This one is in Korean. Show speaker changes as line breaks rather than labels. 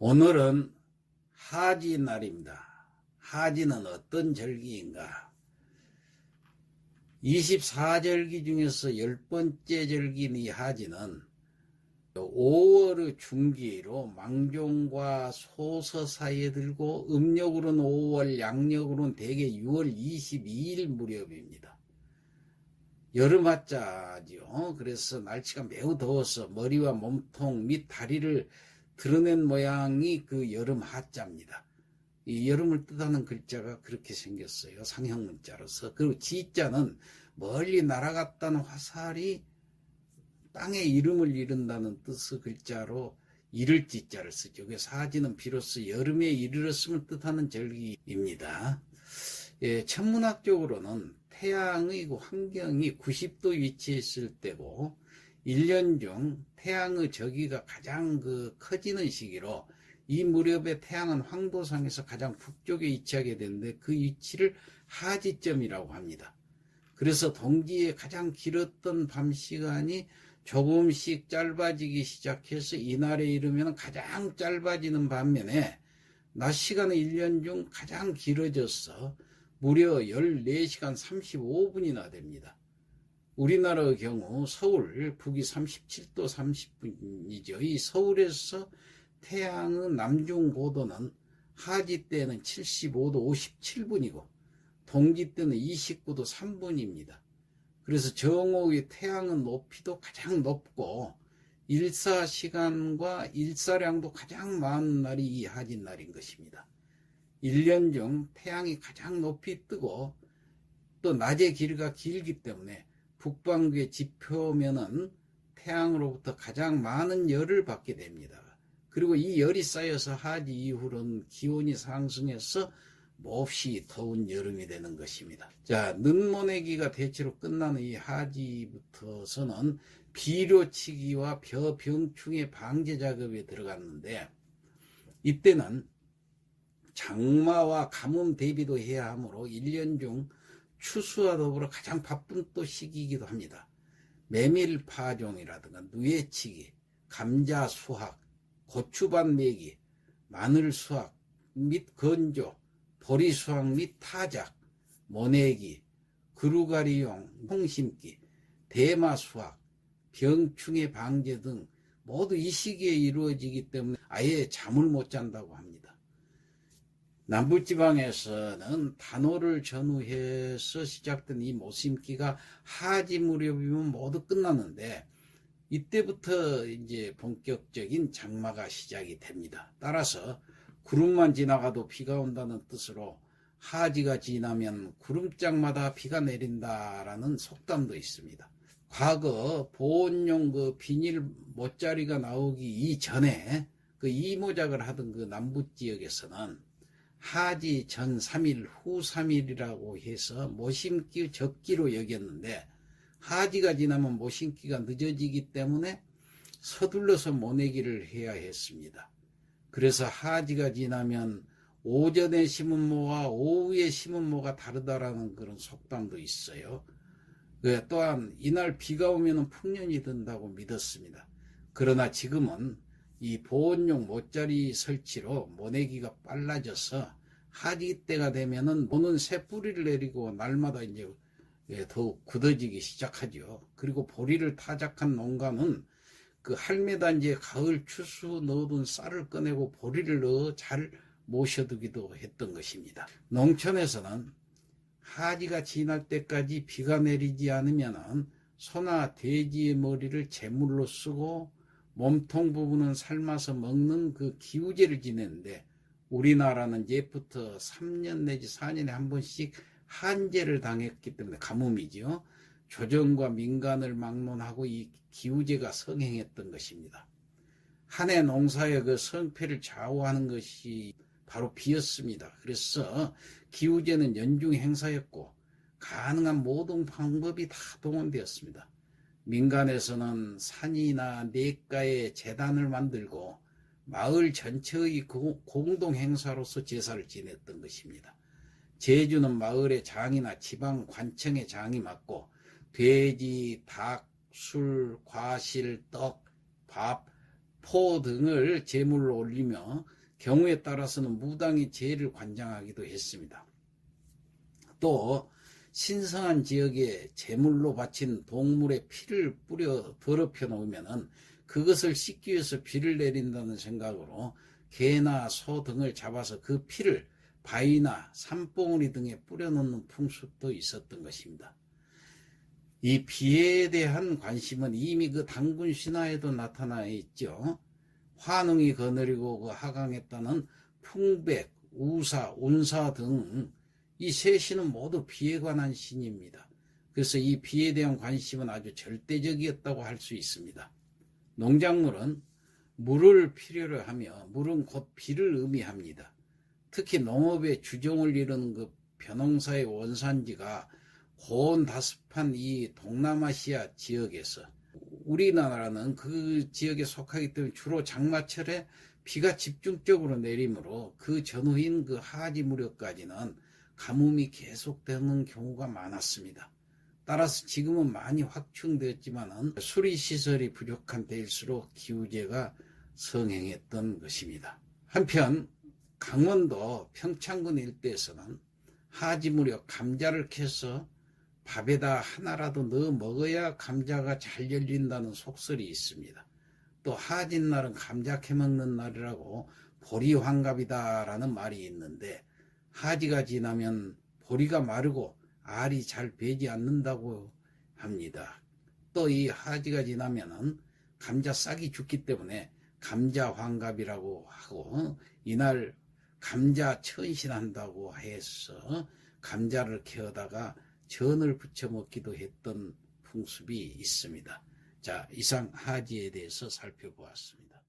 오늘은 하지 날입니다. 하지는 어떤 절기인가? 24절기 중에서 10번째 절기인 이 하지는 5월의 중기로 망종과 소서 사이에 들고 음력으로는 5월, 양력으로는 대개 6월 22일 무렵입니다. 여름 하자지요. 그래서 날씨가 매우 더워서 머리와 몸통 및 다리를 드러낸 모양이 그 여름 하자입니다. 이 여름을 뜻하는 글자가 그렇게 생겼어요. 상형 문자로서. 그리고 지자는 멀리 날아갔다는 화살이 땅에 이름을 이룬다는 뜻의 글자로 이를 지자를 쓰죠. 그래서 하지는 비로소 여름에 이르렀음을 뜻하는 절기입니다. 예, 천문학적으로는 태양의 환경이 90도 위치해 있을 때고 1년 중 태양의 저기가 가장 커지는 시기로 이 무렵에 태양은 황도상에서 가장 북쪽에 위치하게 되는데 그 위치를 하지점이라고 합니다. 그래서 동기에 가장 길었던 밤 시간이 조금씩 짧아지기 시작해서 이날에 이르면 가장 짧아지는 반면에 낮 시간은 1년 중 가장 길어져서 무려 14시간 35분이나 됩니다. 우리나라의 경우 서울 북위 37도 30분이죠. 이 서울에서 태양의 남중 고도는 하지 때는 75도 57분이고 동지 때는 29도 3분입니다. 그래서 정오의 태양의 높이도 가장 높고 일사시간과 일사량도 가장 많은 날이 이 하지 날인 것입니다. 1년 중 태양이 가장 높이 뜨고 또 낮의 길이가 길기 때문에 북반구의 지표면은 태양으로부터 가장 많은 열을 받게 됩니다. 그리고 이 열이 쌓여서 하지 이후로는 기온이 상승해서 몹시 더운 여름이 되는 것입니다. 자, 늦모내기가 대체로 끝나는 이 하지부터서는 비료치기와 벼병충해 방제 작업에 들어갔는데 이때는 장마와 가뭄 대비도 해야 하므로 1년 중 추수와 더불어 가장 바쁜 또 시기이기도 합니다. 메밀 파종이라든가 누에치기, 감자 수확, 고추밭 내기, 마늘 수확 및 건조, 보리 수확 및 타작, 모내기, 그루가리용, 콩 심기, 대마 수확, 병충해 방제 등 모두 이 시기에 이루어지기 때문에 아예 잠을 못 잔다고 합니다. 남부지방에서는 단오를 전후해서 시작된 이 모심기가 하지 무렵이면 모두 끝났는데 이때부터 이제 본격적인 장마가 시작이 됩니다. 따라서 구름만 지나가도 비가 온다는 뜻으로 하지가 지나면 구름장마다 비가 내린다라는 속담도 있습니다. 과거 보온용 비닐 모짜리가 나오기 이전에 이모작을 하던 남부 지역에서는 하지 전 3일 후 3일이라고 해서 모심기 적기로 여겼는데 하지가 지나면 모심기가 늦어지기 때문에 서둘러서 모내기를 해야 했습니다. 그래서 하지가 지나면 오전에 심은 모와 오후에 심은 모가 다르다라는 그런 속담도 있어요. 또한 이날 비가 오면 풍년이 든다고 믿었습니다. 그러나 지금은 이 보온용 모짜리 설치로 모내기가 빨라져서 하지 때가 되면은 모는 새 뿌리를 내리고 날마다 이제 더욱 굳어지기 시작하죠. 그리고 보리를 타작한 농가는 그 할매단지에 가을 추수 넣어둔 쌀을 꺼내고 보리를 넣어 잘 모셔두기도 했던 것입니다. 농촌에서는 하지가 지날 때까지 비가 내리지 않으면 소나 돼지의 머리를 제물로 쓰고 몸통 부분은 삶아서 먹는 기우제를 지내는데 우리나라는 예부터 3년 내지 4년에 한 번씩 한제를 당했기 때문에 가뭄이죠. 조정과 민간을 막론하고 이 기우제가 성행했던 것입니다. 한 해 농사의 성패를 좌우하는 것이 바로 비였습니다. 그래서 기우제는 연중 행사였고 가능한 모든 방법이 다 동원되었습니다. 민간에서는 산이나 냇가에 제단을 만들고 마을 전체의 공동 행사로서 제사를 지냈던 것입니다. 제주는 마을의 장이나 지방 관청의 장이 맡고 돼지, 닭, 술, 과실, 떡, 밥, 포 등을 제물로 올리며 경우에 따라서는 무당이 제를 관장하기도 했습니다. 또 신성한 지역에 제물로 바친 동물의 피를 뿌려 더럽혀 놓으면 그것을 씻기 위해서 비를 내린다는 생각으로 개나 소 등을 잡아서 그 피를 바위나 산봉우리 등에 뿌려놓는 풍습도 있었던 것입니다. 이 비에 대한 관심은 이미 그 당군 신화에도 나타나 있죠. 환웅이 거느리고 그 하강했다는 풍백, 우사, 운사 등 이 세 신은 모두 비에 관한 신입니다. 그래서 이 비에 대한 관심은 아주 절대적이었다고 할 수 있습니다. 농작물은 물을 필요로 하며 물은 곧 비를 의미합니다. 특히 농업의 주종을 이루는 그 벼농사의 원산지가 고온 다습한 이 동남아시아 지역에서, 우리나라는 그 지역에 속하기 때문에 주로 장마철에 비가 집중적으로 내리므로 그 전후인 그 하지 무렵까지는 가뭄이 계속되는 경우가 많았습니다. 따라서 지금은 많이 확충되었지만 수리시설이 부족한 때일수록 기후재가 성행했던 것입니다. 한편 강원도 평창군 일대에서는 하지 무렵 감자를 캐서 밥에다 하나라도 넣어 먹어야 감자가 잘 열린다는 속설이 있습니다. 또 하진날은 감자 캐먹는 날이라고 보리환갑이다라는 말이 있는데, 하지가 지나면 보리가 마르고 알이 잘 배지 않는다고 합니다. 또 이 하지가 지나면은 감자 싹이 죽기 때문에 감자환갑이라고 하고, 이날 감자 천신한다고 해서 감자를 캐어다가 전을 부쳐 먹기도 했던 풍습이 있습니다. 자, 이상 하지에 대해서 살펴보았습니다.